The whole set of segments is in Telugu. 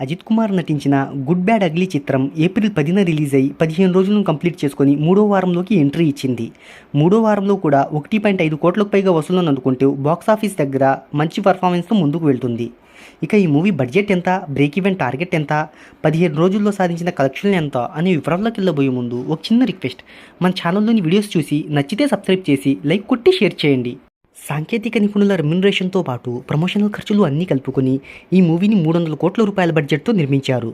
అజిత్ కుమార్ నటించిన గుడ్ బ్యాడ్ అగ్లీ చిత్రం ఏప్రిల్ 10న రిలీజ్ అయి 15 రోజులను కంప్లీట్ చేసుకొని మూడో వారంలోకి ఎంట్రీ ఇచ్చింది. మూడో వారంలో కూడా 1.5 కోట్లకు పైగా వసూళ్లను అందుకుంటూ బాక్సాఫీస్ దగ్గర మంచి పర్ఫార్మెన్స్తో ముందుకు వెళ్తుంది. ఇక ఈ మూవీ బడ్జెట్ ఎంత, బ్రేక్ ఈవెన్ టార్గెట్ ఎంత, 15 రోజుల్లో సాధించిన కలెక్షన్ ఎంత అనే వివరాల్లోకి వెళ్ళబోయే ముందు ఒక చిన్న రిక్వెస్ట్, మన ఛానల్లోని వీడియోస్ చూసి నచ్చితే సబ్స్క్రైబ్ చేసి లైక్ కొట్టి షేర్ చేయండి. సాంకేతిక నిపుణుల రెమ్యునరేషన్తో పాటు ప్రమోషనల్ ఖర్చులు అన్నీ కలుపుకొని ఈ మూవీని 300 కోట్ల రూపాయల బడ్జెట్తో నిర్మించారు.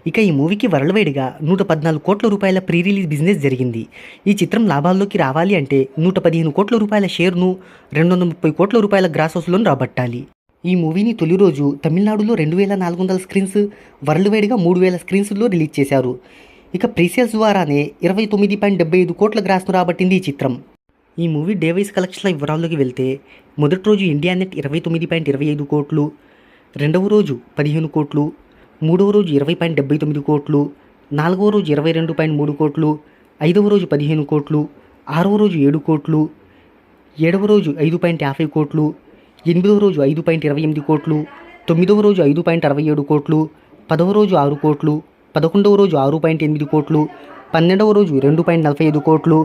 ఇక ఈ మూవీకి వరల్డ్ వైడ్గా 114 కోట్ల రూపాయల ప్రీ రిలీజ్ బిజినెస్ జరిగింది. ఈ చిత్రం లాభాల్లోకి రావాలి అంటే 115 కోట్ల రూపాయల షేర్ను, 230 కోట్ల రూపాయల గ్రాస్ వసూలును రాబట్టాలి. ఈ మూవీని తొలి రోజు తమిళనాడులో 2400 స్క్రీన్స్, వరల్డ్ వైడ్గా 3000 స్క్రీన్స్లో రిలీజ్ చేశారు. ఇక ప్రీసేల్స్ ద్వారానే 29.75 కోట్ల గ్రాస్ను రాబట్టింది ఈ చిత్రం. ఈ మూవీ డే వైజ్ కలెక్షన్ల వివరాల్లోకి వెళ్తే మొదటి రోజు ఇండియా నెట్ 29.25 కోట్లు, రెండవ రోజు 15 కోట్లు, మూడవ రోజు 20.79 కోట్లు, నాలుగవ రోజు 22.3 కోట్లు, ఐదవ రోజు 15 కోట్లు, ఆరవ రోజు 7 కోట్లు, ఏడవ రోజు 5.50 కోట్లు, ఎనిమిదవ రోజు 5.28 కోట్లు, తొమ్మిదవ రోజు 5.67 కోట్లు, పదవ రోజు 6 కోట్లు, 11వ రోజు 6.8 కోట్లు, 12వ రోజు 2.45 కోట్లు,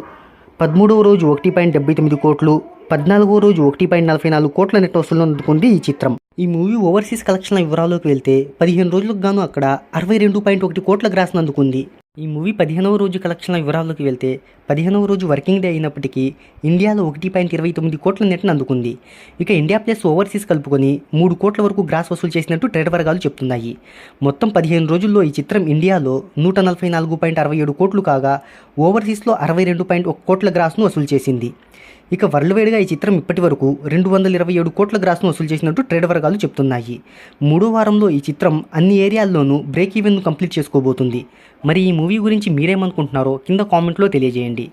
13వ రోజు 1.79 కోట్లు, 14వ రోజు 1.44 కోట్ల నెట్ వసూళ్లను అందుకుంది ఈ చిత్రం. ఈ మూవీ ఓవర్సీస్ కలెక్షన్ల వివరాల్లోకి వెళ్తే 15 రోజులకు గాను అక్కడ 62.1 కోట్ల గ్రాస్ను అందుకుంది. ఈ మూవీ 15వ రోజు కలెక్షన్ల వివరాల్లోకి వెళ్తే 15వ రోజు వర్కింగ్ డే అయినప్పటికీ ఇండియాలో 1.29 కోట్ల నెట్ను అందుకుంది. ఇక ఇండియా ప్లస్ ఓవర్సీస్ కలుపుకొని 3 కోట్ల వరకు గ్రాస్ వసూలు చేసినట్టు ట్రేడ్ వర్గాలు చెప్తున్నాయి. మొత్తం 15 రోజుల్లో ఈ చిత్రం ఇండియాలో 144.67 కోట్లు కాగా ఓవర్సీస్లో 62.1 కోట్ల గ్రాస్ను వసూలు చేసింది. ఇక వరల్డ్ వైడ్గా ఈ చిత్రం ఇప్పటి వరకు 227 కోట్ల గ్రాస్ను వసూలు చేసినట్టు ట్రేడ్ వర్గాలు చెప్తున్నాయి. మూడో వారంలో ఈ చిత్రం అన్ని ఏరియాల్లోనూ బ్రేక్ ఈవెన్ను కంప్లీట్ చేసుకోబోతుంది. మరి ఈ మూవీ గురించి మీరేమనుకుంటున్నారో కింద కామెంట్లో తెలియజేయండి.